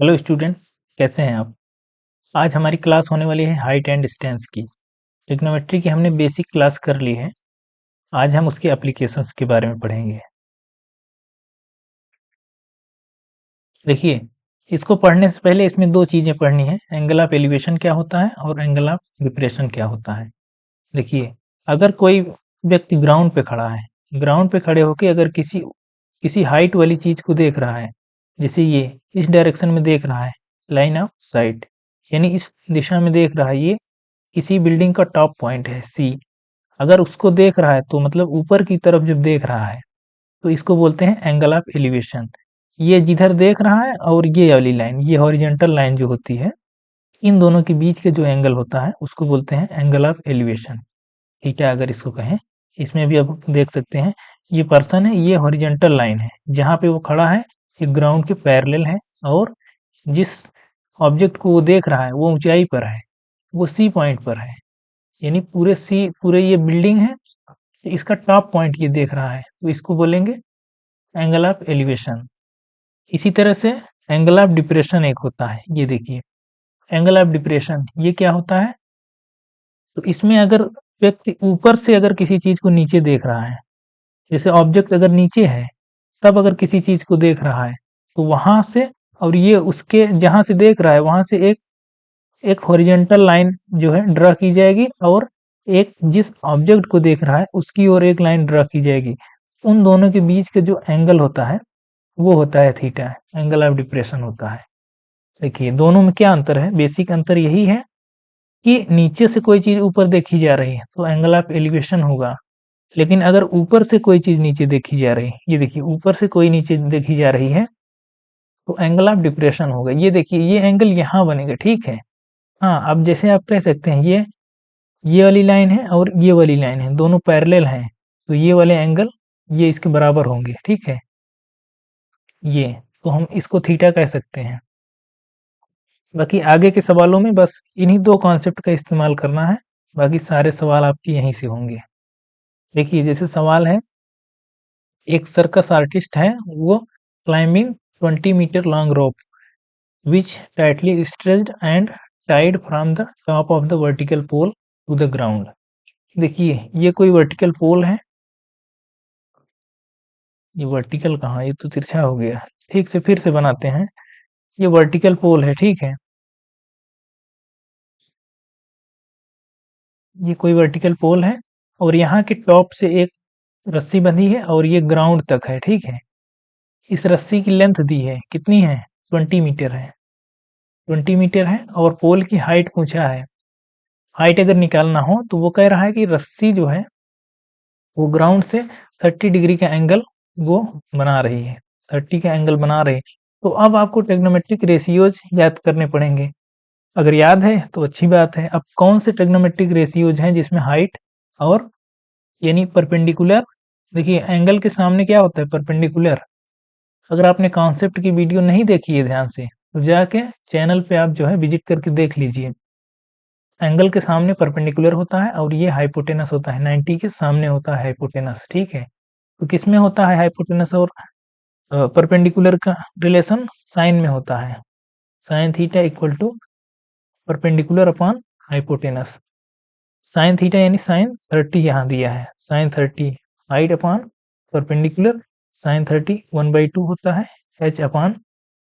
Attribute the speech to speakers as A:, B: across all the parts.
A: Hello student, कैसे हैं आप? आज हमारी क्लास होने वाली है हाइट एंड डिस्टेंस की। ट्रिग्नोमेट्री की हमने बेसिक क्लास कर ली है। आज हम उसके एप्लीकेशंस के बारे में पढ़ेंगे। देखिए, इसको पढ़ने से पहले इसमें दो चीज़ें पढ़नी है। एंगल ऑफ एलिवेशन क्या होता है और एंगल ऑफ डिप्रेशन क्या होता है। देखिए, अगर कोई व्यक्ति ग्राउंड पे खड़ा है, ग्राउंड पे खड़े होके अगर किसी किसी हाइट वाली चीज़ को देख रहा है, जैसे ये इस डायरेक्शन में देख रहा है, लाइन ऑफ साइट, यानी इस दिशा में देख रहा है, ये किसी बिल्डिंग का टॉप पॉइंट है सी। अगर उसको देख रहा है तो मतलब ऊपर की तरफ जब देख रहा है तो इसको बोलते हैं एंगल ऑफ एलिवेशन। ये जिधर देख रहा है और ये वाली लाइन, ये हॉरिजेंटल लाइन जो होती है, इन दोनों के बीच के जो एंगल होता है उसको बोलते हैं एंगल ऑफ एलिवेशन। ठीक है, अगर इसको कहें। इसमें भी आप देख सकते हैं, ये पर्सन है, ये हॉरिजेंटल लाइन है, जहाँ पे वो खड़ा है ये ग्राउंड के पैरेलल है, और जिस ऑब्जेक्ट को वो देख रहा है वो ऊंचाई पर है, वो सी पॉइंट पर है, यानी पूरे ये बिल्डिंग है, इसका टॉप पॉइंट ये देख रहा है, तो इसको बोलेंगे एंगल ऑफ एलिवेशन। इसी तरह से एंगल ऑफ डिप्रेशन एक होता है, ये देखिए एंगल ऑफ डिप्रेशन ये क्या होता है। तो इसमें अगर व्यक्ति ऊपर से अगर किसी चीज को नीचे देख रहा है, जैसे ऑब्जेक्ट अगर नीचे है तब अगर किसी चीज को देख रहा है, तो वहां से और ये उसके जहां से देख रहा है वहां से एक एक हॉरिजेंटल लाइन जो है ड्रा की जाएगी, और एक जिस ऑब्जेक्ट को देख रहा है उसकी ओर एक लाइन ड्रा की जाएगी। उन दोनों के बीच का जो एंगल होता है वो होता है थीटा, एंगल ऑफ डिप्रेशन होता है। देखिए दोनों में क्या अंतर है, बेसिक अंतर यही है कि नीचे से कोई चीज ऊपर देखी जा रही है तो एंगल ऑफ एलिवेशन होगा, लेकिन अगर ऊपर से कोई चीज नीचे देखी जा रही है, ये देखिए ऊपर से कोई नीचे देखी जा रही है, तो एंगल ऑफ डिप्रेशन होगा। ये देखिए ये एंगल यहाँ बनेगा, ठीक है। हाँ, अब जैसे आप कह सकते हैं ये वाली लाइन है और ये वाली लाइन है, दोनों पैरेलल हैं, तो ये वाले एंगल ये इसके बराबर होंगे, ठीक है। ये तो हम इसको थीटा कह सकते हैं। बाकी आगे के सवालों में बस इन्हीं दो कॉन्सेप्ट का इस्तेमाल करना है, बाकी सारे सवाल आपके यहीं से होंगे। देखिए जैसे सवाल है, एक सर्कस आर्टिस्ट है, वो climbing 20 metre long rope which tightly stretched and tied from the top of the vertical pole to the ground। देखिए ये कोई वर्टिकल पोल है, ये वर्टिकल कहाँ, ये तो तिरछा हो गया, ठीक से फिर से बनाते हैं। ये वर्टिकल पोल है, ठीक है, ये कोई वर्टिकल पोल है, और यहाँ के टॉप से एक रस्सी बंधी है और ये ग्राउंड तक है, ठीक है। इस रस्सी की लेंथ दी है, कितनी है, 20 मीटर है, 20 मीटर है, और पोल की हाइट पूछा है। हाइट अगर निकालना हो तो वो कह रहा है कि रस्सी जो है वो ग्राउंड से 30 डिग्री का एंगल वो बना रही है, 30 का एंगल बना रही है। तो अब आपको ट्रिग्नोमेट्रिक रेशियोज याद करने पड़ेंगे। अगर याद है तो अच्छी बात है। अब कौन से ट्रिग्नोमेट्रिक रेशियोज हैं जिसमें हाइट और यानी परपेंडिकुलर, देखिए एंगल के सामने क्या होता है, परपेंडिकुलर। अगर आपने कॉन्सेप्ट की वीडियो नहीं देखी है ध्यान से, तो जाके चैनल पे आप जो है विजिट करके देख लीजिए। एंगल के सामने परपेंडिकुलर होता है और ये हाइपोटेनस होता है, 90 के सामने होता है हाइपोटेनस, ठीक है। तो किसमें होता है हाइपोटेनस और परपेंडिकुलर का रिलेशन, साइन में होता है, sine theta equal to perpendicular upon hypotenuse. Sine theta यानी साइन 30 यहाँ दिया है, sine 30 height upon perpendicular, sine 30 1/2 होता है एच अपॉन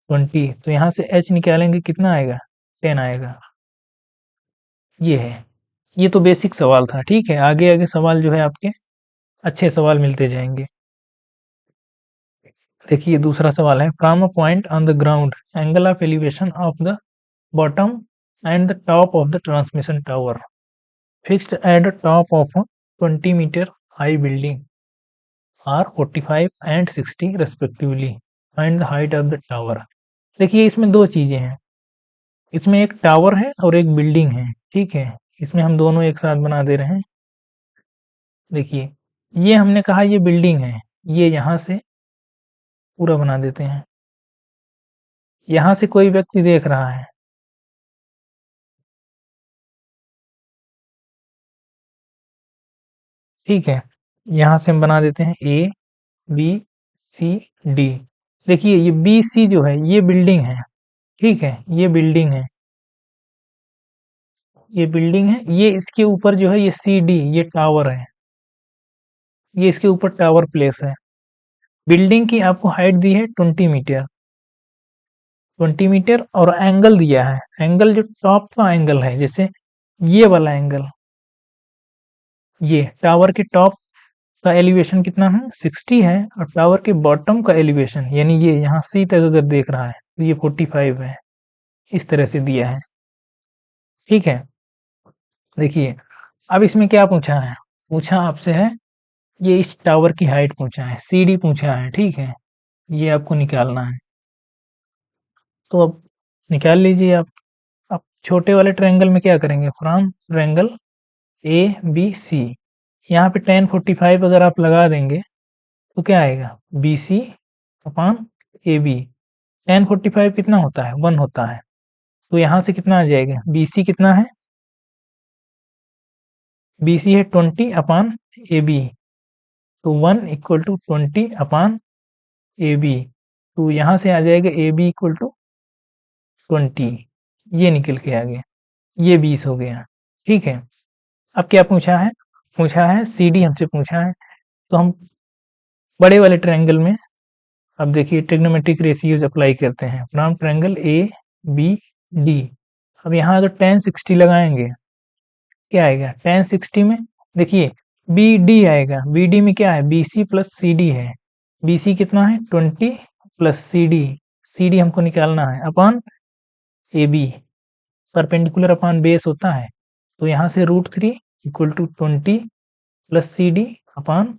A: 20। तो यहाँ से एच निकालेंगे, कितना आएगा, 10 आएगा। ये है, ये तो बेसिक सवाल था, ठीक है। आगे आगे सवाल जो है आपके अच्छे सवाल मिलते जाएंगे। देखिए दूसरा सवाल है, from a point on the ground angle of elevation of the bottom and the top of the transmission tower fixed at the top of 20 metre high building are 45 and 60 respectively, find the height of the tower. देखिए इसमें दो चीजें हैं, इसमें एक tower है और एक बिल्डिंग है, ठीक है। इसमें हम दोनों एक साथ बना दे रहे हैं। देखिए ये हमने कहा ये बिल्डिंग है, ये यहाँ से पूरा बना देते हैं, यहाँ से कोई व्यक्ति देख रहा है, ठीक है। यहाँ से हम बना देते हैं ए बी सी डी। देखिए ये बी सी जो है ये बिल्डिंग है, ठीक है, ये बिल्डिंग है, ये बिल्डिंग है, ये इसके ऊपर जो है ये CD, ये टावर है, ये इसके ऊपर टावर प्लेस है। बिल्डिंग की आपको हाइट दी है 20 मीटर, 20 मीटर, और एंगल दिया है, एंगल जो टॉप का एंगल है, जैसे ये वाला एंगल, ये टावर के टॉप का एलिवेशन कितना है, 60 है, और टावर के बॉटम का एलिवेशन यानी ये यहाँ C तक अगर देख रहा है तो ये 45 है, इस तरह से दिया है। ठीक है, देखिए अब इसमें क्या पूछा है, पूछा आपसे है ये इस टावर की हाइट पूछा है, CD पूछा है, ठीक है, ये आपको निकालना है। तो अब निकाल लीजिए आप। अब छोटे वाले ट्रायंगल में क्या करेंगे, फ्रॉम ट्रायंगल ABC, यहाँ पे tan 45 अगर आप लगा देंगे तो क्या आएगा, BC अपॉन AB। tan 45 कितना होता है, 1 होता है, तो यहाँ से कितना आ जाएगा, BC कितना है, BC है 20 अपॉन AB, तो 1 इक्वल टू 20 अपॉन AB, तो यहाँ से आ जाएगा AB इक्वल टू 20, ये निकल के आ गया, ये 20 हो गया। ठीक है, अब क्या पूछा है CD हमसे पूछा है, तो हम बड़े वाले ट्रायंगल में अब देखिए ट्रिग्नोमेट्रिक रेशियोज अप्लाई करते हैं, फ्रॉम ट्रायंगल ABD। अब यहाँ अगर tan 60 लगाएंगे क्या आएगा, tan 60 में देखिए BD आएगा, BD में क्या है, BC प्लस CD है, BC कितना है 20 प्लस CD हमको निकालना है upon AB, perpendicular upon base होता है, तो यहाँ से √3 equal to 20 plus CD upon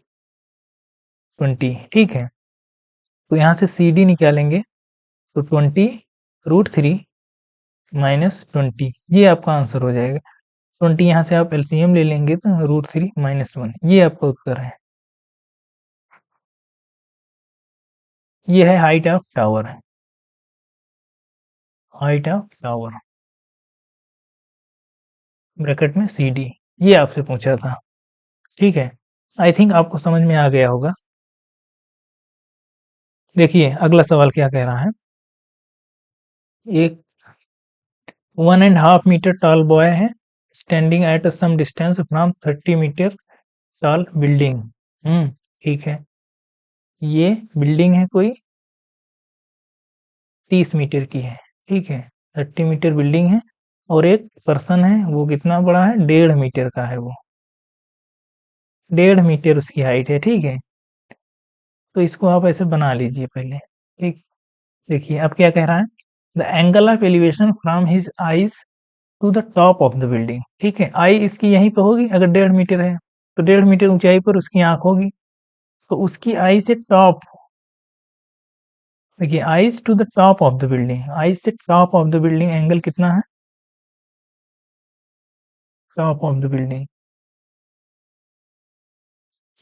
A: 20। ठीक है, तो यहाँ से CD निकालेंगे तो 20 √3 माइनस 20, ये आपका आंसर हो जाएगा। 20 यहाँ से आप LCM ले लेंगे तो √3 माइनस 1, ये आपका उत्तर है। ये है height of tower, height of tower bracket में CD, ये आपसे पूछा था। ठीक है, आई थिंक आपको समझ में आ गया होगा। देखिए अगला सवाल क्या कह रहा है, एक 1.5 मीटर टॉल बॉय है standing at some distance from 30 metre tall building. ठीक है, ये बिल्डिंग है कोई 30 मीटर की है, ठीक है, 30 मीटर बिल्डिंग है, और एक पर्सन है वो कितना बड़ा है, 1.5 मीटर का है, वो 1.5 मीटर उसकी हाइट है। ठीक है, तो इसको आप ऐसे बना लीजिए पहले। ठीक, देखिए अब क्या कह रहा है, the angle of elevation from his eyes to the top of the building. ठीक है, आई इसकी यहीं पे होगी, अगर 1.5 मीटर है तो 1.5 मीटर ऊंचाई पर उसकी आंख होगी, तो उसकी आई से टॉप, देखिए eyes to the top of the building, eyes से top of the building angle कितना है, top of the building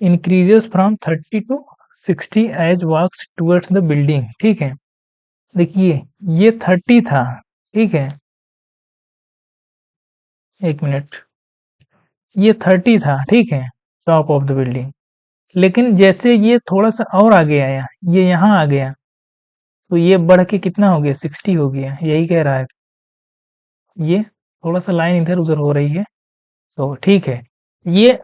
A: increases from 30 to 60 as walks towards the building. ठीक है, देखिए ये 30 था, ठीक है, एक मिनट, ये 30 था, ठीक है, टॉप ऑफ द बिल्डिंग, लेकिन जैसे ये थोड़ा सा और आगे आया, ये यहाँ आ गया, तो ये बढ़ के कितना हो गया, 60 हो गया, यही कह रहा है। ये थोड़ा सा लाइन इधर उधर हो रही है, तो ठीक है, ये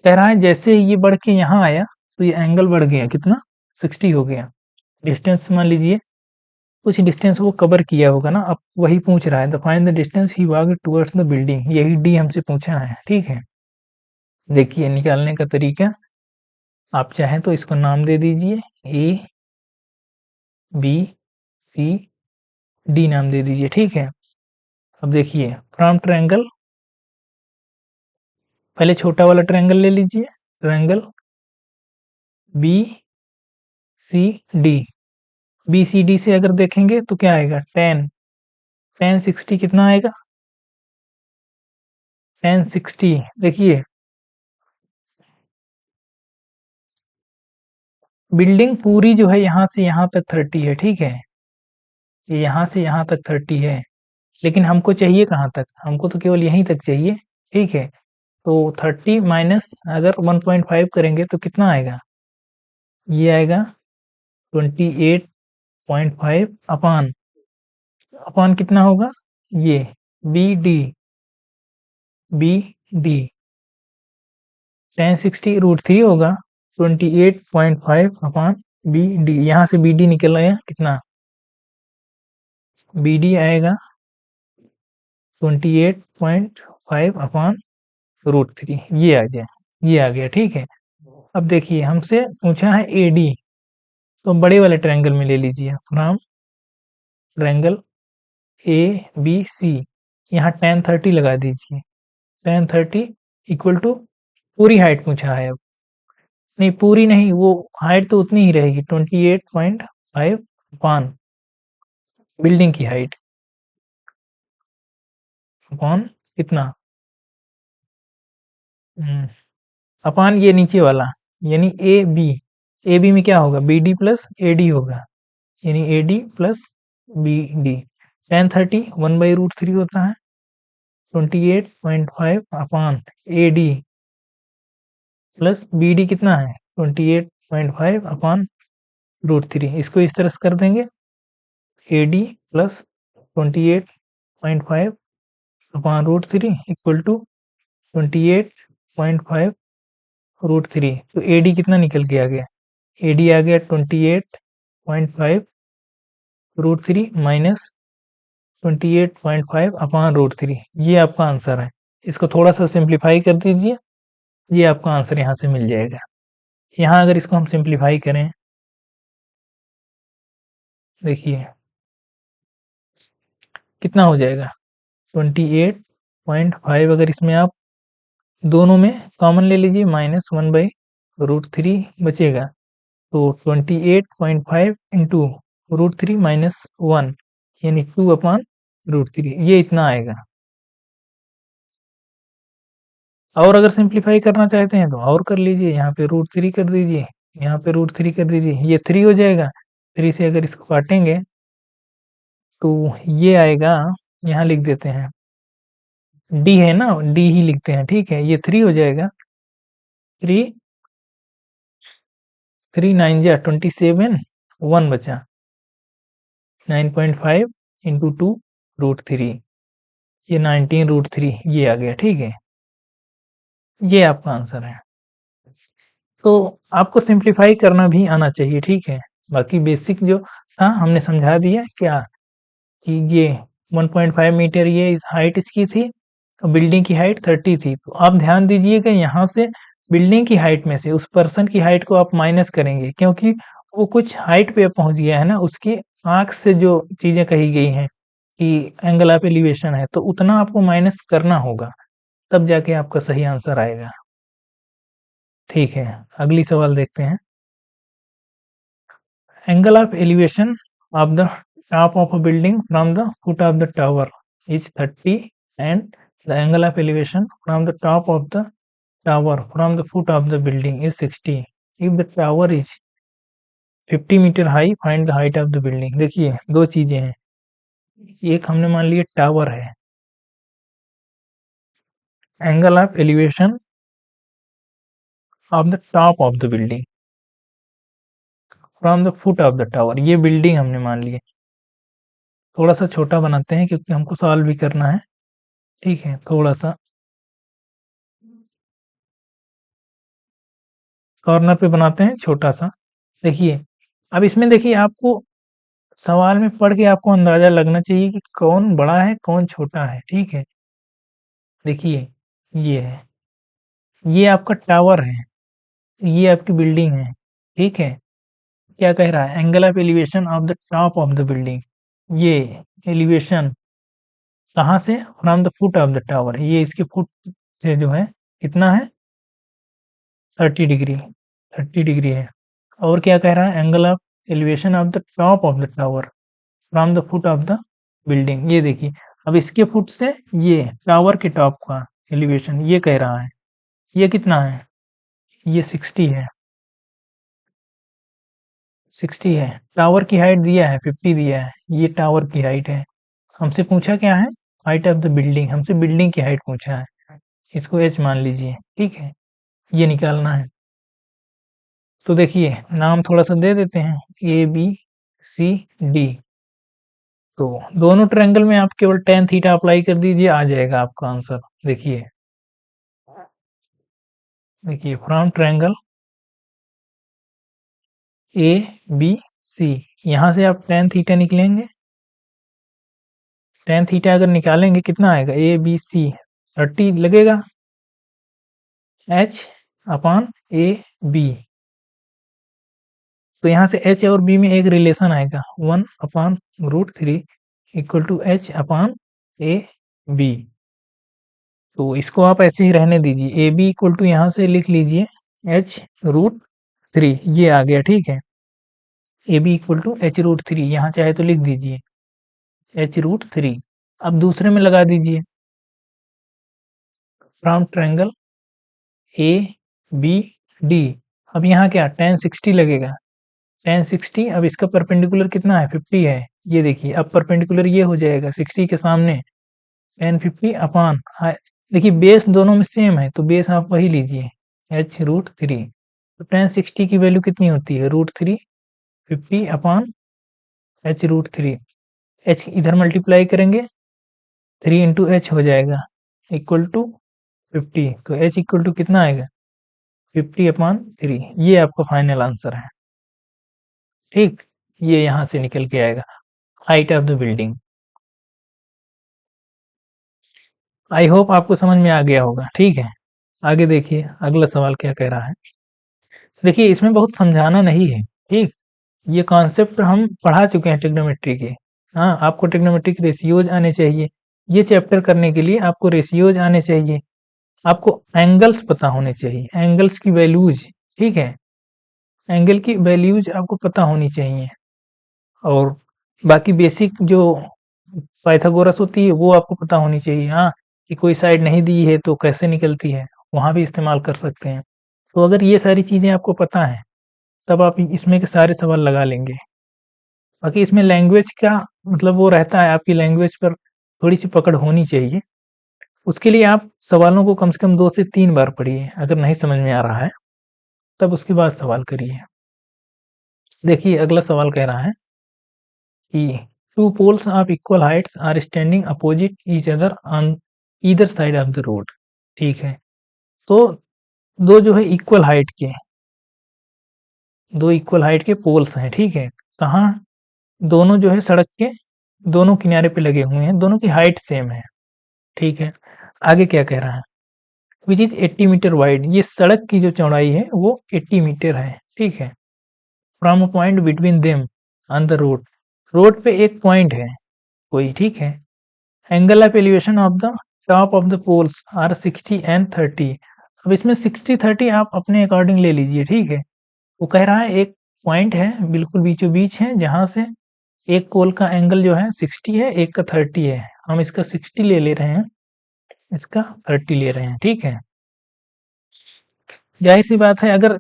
A: कह रहा है जैसे ये बढ़ के यहाँ आया तो ये एंगल बढ़ गया, कितना, 60 हो गया। डिस्टेंस मान लीजिए कुछ डिस्टेंस वो कवर किया होगा ना, अब वही पूछ रहा है, the find the distance he walked towards the building, यही डी हमसे पूछा है। ठीक है, देखिए निकालने का तरीका, आप चाहें तो इसको नाम दे दीजिए, ABCD नाम दे दीजिए। ठीक है, अब देखिए फ्रॉम ट्रायंगल, पहले छोटा वाला ट्रायंगल ले लीजिए, ट्रायंगल BCD, BCD से अगर देखेंगे तो क्या आएगा, tan 60 कितना आएगा, tan 60, देखिए बिल्डिंग पूरी जो है यहाँ से यहाँ तक 30 है, ठीक है, ये यहाँ से यहाँ तक 30 है, लेकिन हमको चाहिए कहाँ तक, हमको तो केवल यहीं तक चाहिए। ठीक है, तो 30 माइनस अगर 1.5 करेंगे तो कितना आएगा, ये आएगा 28.5 अपान अपॉन कितना होगा, ये बी डी tan 60√3 होगा 28.5 अपॉन बी डी। यहाँ से बी डी निकल आया कितना, बी डी आएगा 28.5 अपॉन √3, ये आ गया, ये आ गया, ठीक है। अब देखिए हमसे पूछा है ए डी, तो बड़े वाले ट्रायंगल में ले लीजिए, from triangle A B C, यहाँ tan 30 लगा दीजिए, tan 30 इक्वल टू पूरी हाइट पूछा है। अब नहीं, पूरी नहीं, वो हाइट तो उतनी ही रहेगी 28.5 अपॉन बिल्डिंग की हाइट, अपॉन कितना, अपॉन ये नीचे वाला, यानी ए बी में क्या होगा, B D plus A D होगा, यानी A D plus B D. tan 30 1/√3 होता है 28.5 upon A D plus B D कितना है 28.5 अपॉन √3। इसको इस तरह से कर देंगे, A D plus 28.5 upon √3 equal to 28.5 √3। तो ए डी कितना निकल के आ गया, ए डी आ गया 28.5 √3 माइनस 28.5 अपॉन √3, ये आपका आंसर है। इसको थोड़ा सा सिंप्लीफाई कर दीजिए, ये आपका आंसर यहाँ से मिल जाएगा। यहाँ अगर इसको हम सिंप्लीफाई करें, देखिए कितना हो जाएगा 28.5, अगर इसमें आप दोनों में कॉमन ले लीजिए, -1/√3 बचेगा, तो 28.5 इंटू √3 माइनस 1 यानी 2 अपॉन √3, ये इतना आएगा। और अगर सिंप्लीफाई करना चाहते हैं तो और कर लीजिए, यहाँ पे √3 कर दीजिए, यहाँ पे √3 कर दीजिए, ये 3 हो जाएगा। 3 से अगर इसको काटेंगे तो ये आएगा, यहाँ लिख देते हैं, डी है ना, डी ही लिखते हैं, ठीक है। ये 3 हो जाएगा, 3 9 जा 27, 1 बचा, 9.5 इंटू 2√3, ये 19√3, ये आ गया, ठीक है। ये आपका आंसर है। तो आपको सिंप्लीफाई करना भी आना चाहिए, ठीक है। बाकी बेसिक जो था हमने समझा दिया, क्या कि ये 1.5 मीटर ये इस हाइट इसकी थी, और बिल्डिंग की हाइट 30 थी। तो आप ध्यान दीजिएगा, यहाँ से बिल्डिंग की हाइट में से उस पर्सन की हाइट को आप माइनस करेंगे, क्योंकि वो कुछ हाइट पे पहुंच गया है ना, उसकी आंख से जो चीजें कही गई हैं कि एंगल ऑफ एलिवेशन है, तो उतना आपको माइनस करना होगा, तब जाके आपका सही आंसर आएगा। ठीक है, अगली सवाल देखते हैं। Angle of elevation of the top of a building from the foot of the tower is 30 and the angle of elevation from the top of the tower from the foot of the building is 60. If the tower is 50 metre high, find the height of the building. देखिए दो चीजें हैं, एक हमने मान लिया tower है, angle of elevation of the top of the building from the foot of the tower, ये बिल्डिंग हमने मान ली है। थोड़ा सा छोटा बनाते हैं क्योंकि हमको सॉल्व भी करना है, ठीक है। थोड़ा सा कॉर्नर पे बनाते हैं छोटा सा। देखिए अब इसमें देखिए, आपको सवाल में पढ़ के आपको अंदाजा लगना चाहिए कि कौन बड़ा है कौन छोटा है, ठीक है। देखिए ये है, ये आपका टावर है, ये आपकी बिल्डिंग है, ठीक है। क्या कह रहा है, angle of elevation of the top of the building, ये एलिवेशन कहाँ से, from the foot of the tower, ये इसके फुट से जो है कितना है 30 डिग्री, 30 डिग्री है। और क्या कह रहा है, angle of elevation of the top of the tower from the foot of the building, ये देखिए अब इसके फुट से ये टावर के टॉप का एलिवेशन ये कह रहा है, ये कितना है, ये 60 है, 60 है। टावर की हाइट दिया है 50 दिया है, ये टावर की हाइट है। हमसे पूछा क्या है, हाइट ऑफ द बिल्डिंग, हमसे बिल्डिंग की हाइट पूछा है, इसको एच मान लीजिए, ठीक है। ये निकालना है, तो देखिए नाम थोड़ा सा दे देते हैं, ए बी सी डी। तो दोनों ट्रायंगल में आप केवल tan थीटा अप्लाई कर दीजिए, आ जाएगा आपका आंसर। देखिए देखिए from triangle A B C, यहाँ से आप tan थीटा निकलेंगे, tan थीटा अगर निकालेंगे कितना आएगा, ए बी सी 30 लगेगा, h अपॉन ए बी। तो यहाँ से h और b में एक रिलेशन आएगा 1/√3 equal to h upon A B. तो इसको आप ऐसे ही रहने दीजिए, ए बी इक्वल टू यहाँ से लिख लीजिए h√3, ये आ गया, ठीक है। A B equal to h√3, यहाँ चाहे तो लिख दीजिए h√3। अब दूसरे में लगा दीजिए, from triangle A B D. अब यहाँ क्या tan 60 लगेगा, tan 60, अब इसका परपेंडिकुलर कितना है, 50 है। ये देखिए अब परपेंडिकुलर ये हो जाएगा 60 के सामने tan 50 अपॉन, देखिए बेस दोनों में सेम है तो बेस आप वही लीजिए h√3। तो tan 60 की वैल्यू कितनी होती है, √3, 50 अपॉन h√3। h इधर मल्टीप्लाई करेंगे 3 इंटू एच हो जाएगा इक्वल टू 50। तो h इक्वल टू कितना आएगा, 50/3। ये आपका फाइनल आंसर है, ठीक। ये यहाँ से निकल के आएगा height of the building. I hope आपको समझ में आ गया होगा, ठीक है। आगे देखिए अगला सवाल क्या कह रहा है। देखिए इसमें बहुत समझाना नहीं है, ठीक। ये कॉन्सेप्ट हम पढ़ा चुके हैं ट्रिग्नोमेट्री के। हाँ, आपको ट्रिग्नोमेट्री के रेशियोज आने चाहिए, ये चैप्टर करने के लिए आपको रेशियोज आने चाहिए, आपको एंगल्स पता होने चाहिए, एंगल्स की वैल्यूज, ठीक है। एंगल की वैल्यूज आपको पता होनी चाहिए, और बाकी बेसिक जो पाइथागोरस होती है वो आपको पता होनी चाहिए। हाँ, कि कोई साइड नहीं दी है तो कैसे निकलती है, वहाँ भी इस्तेमाल कर सकते हैं। तो अगर ये सारी चीज़ें आपको पता हैं, तब आप इसमें के सारे सवाल लगा लेंगे। बाकी इसमें लैंग्वेज का मतलब वो रहता है, आपकी लैंग्वेज पर थोड़ी-सी पकड़ होनी चाहिए। उसके लिए आप सवालों को कम से कम 2 से 3 बार पढ़िए, अगर नहीं समझ में आ रहा है, तब उसके बाद सवाल करिए। देखिए अगला सवाल कह रहा है कि two poles of equal heights are standing opposite each other on either side of the road, ठीक है। तो दो जो है इक्वल हाइट के पोल्स हैं, ठीक है। कहाँ, दोनों जो है सड़क के दोनों किनारे पे लगे हुए हैं, दोनों की हाइट सेम है, ठीक है। आगे क्या कह रहा है, विच इज 80 मीटर वाइड, ये सड़क की जो चौड़ाई है वो 80 मीटर है, ठीक है। From a point between them on the road, road पे एक पॉइंट है कोई, ठीक है। Angle of elevation of the top of the poles are 60 and 30। अब इसमें 60-30 आप अपने अकॉर्डिंग ले लीजिए, ठीक है। वो कह रहा है एक पॉइंट है बिल्कुल बीचों बीच है, जहां से एक पोल का एंगल जो है 60 है, एक का 30 है। हम इसका 60 ले रहे हैं, इसका 30 ले रहे हैं, ठीक है। जाहिर सी बात है, अगर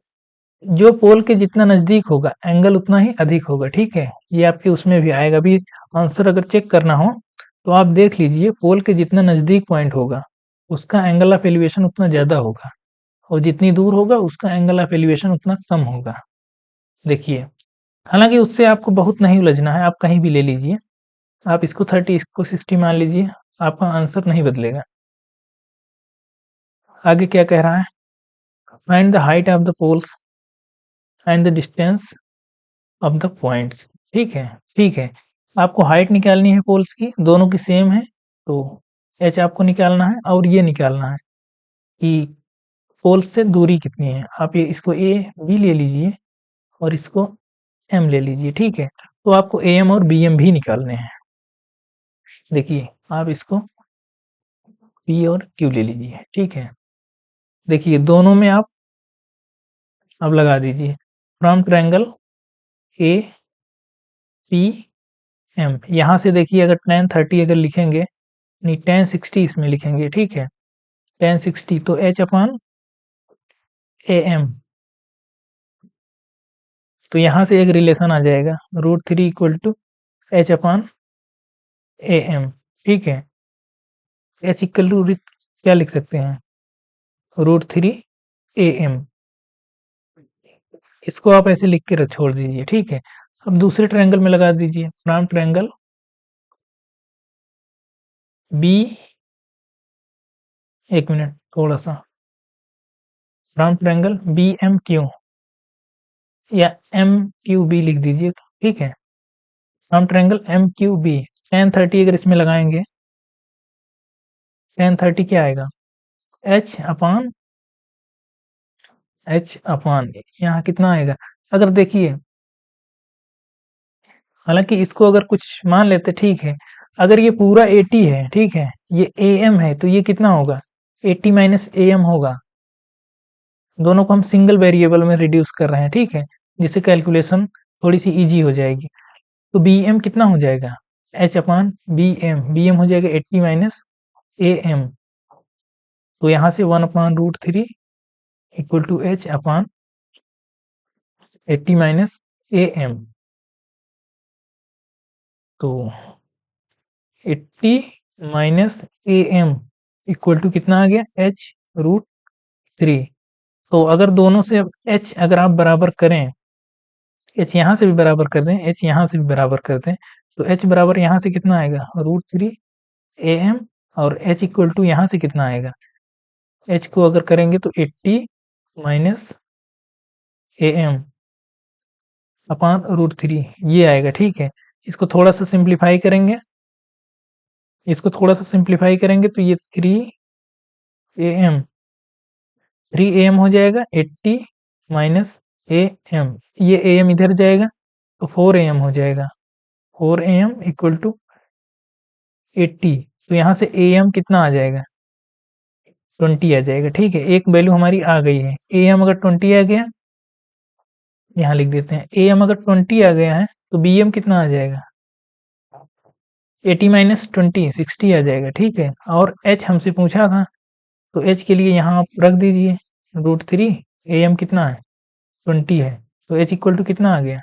A: जो पोल के जितना नजदीक होगा एंगल उतना ही अधिक होगा, ठीक है। ये आपके उसमें भी आएगा, अभी आंसर अगर चेक करना हो तो आप देख लीजिए, पोल के जितना नजदीक पॉइंट होगा उसका एंगल ऑफ एलिवेशन उतना ज्यादा होगा, और जितनी दूर होगा उसका एंगल ऑफ एलिवेशन उतना कम होगा। देखिए, हालांकि उससे आपको बहुत नहीं उलझना है, आप कहीं भी ले लीजिए, आप इसको 30 इसको 60 मान लीजिए, आपका आंसर नहीं बदलेगा। आगे क्या कह रहा है, find the height of the poles and the distance of the points, ठीक है। ठीक है, आपको हाइट निकालनी है पोल्स की, दोनों की सेम है, तो एच आपको निकालना है, और ये निकालना है कि पोल्स से दूरी कितनी है। आप ये इसको ए बी ले लीजिए और इसको एम ले लीजिए, ठीक है। तो आपको ए एम और बी एम भी निकालने हैं। देखिए आप इसको पी और क्यू ले लीजिए, ठीक है। देखिए दोनों में आप अब लगा दीजिए, from triangle A P M, यहाँ से देखिए अगर tan 30 अगर लिखेंगे, नहीं tan 60 इसमें लिखेंगे, ठीक है। tan 60 तो h अपॉन ए एम, तो यहाँ से एक रिलेशन आ जाएगा √3 equal to h upon A M, ठीक है। h इक्वल टू क्या लिख सकते हैं, √3 ए एम, इसको आप ऐसे लिख के छोड़ दीजिए, ठीक है। अब दूसरे ट्रायंगल में लगा दीजिए, फ्रॉम ट्रायंगल बी, एक मिनट थोड़ा सा, round triangle B M Q या एम क्यू बी लिख दीजिए, ठीक है। Round triangle M Q B, tan 30 अगर इसमें लगाएंगे, tan 30 क्या आएगा, एच अपान यहाँ कितना आएगा, अगर देखिए, हालांकि इसको अगर कुछ मान लेते ठीक है, अगर ये पूरा 80 है, ठीक है, ये ए एम है, तो ये कितना होगा, 80 माइनस ए एम होगा। दोनों को हम सिंगल वेरिएबल में रिड्यूस कर रहे हैं, ठीक है, जिससे कैलकुलेशन थोड़ी सी इजी हो जाएगी। तो बी एम कितना हो जाएगा, एच अपान बी एम हो जाएगा 80 माइनस ए एम। तो यहाँ से 1/√3 equal to H upon 80 minus A M. तो 80 minus A M equal to कितना आ गया, h√3। तो अगर दोनों से h अगर आप बराबर करें, h यहाँ से भी बराबर कर दें, h यहाँ से भी बराबर कर दें, तो h बराबर यहाँ से कितना आएगा, √3 ए एम, और h इक्वल टू यहाँ से कितना आएगा, h को अगर करेंगे तो 80 माइनस ए एम अपान √3 ये आएगा, ठीक है। इसको थोड़ा सा सिंप्लीफाई करेंगे, तो ये 3 am हो जाएगा, 80 माइनस ए एम, ये ए एम इधर जाएगा तो 4 am हो जाएगा, 4 am इक्वल टू 80। तो यहाँ से ए एम कितना आ जाएगा, 20 आ जाएगा, ठीक है। एक वैल्यू हमारी आ गई है, ए एम अगर 20 आ गया, यहाँ लिख देते हैं, ए एम अगर 20 आ गया है, तो बी एम कितना आ जाएगा, 80 माइनस 20 60 आ जाएगा, ठीक है। और एच हमसे पूछा था, तो एच के लिए यहाँ आप रख दीजिए √3, ए एम कितना है, 20 है, तो एच इक्वल टू कितना आ गया,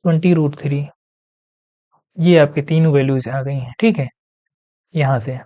A: 20√3। ये आपके तीनों वैल्यूज आ गई हैं, ठीक है, यहाँ से।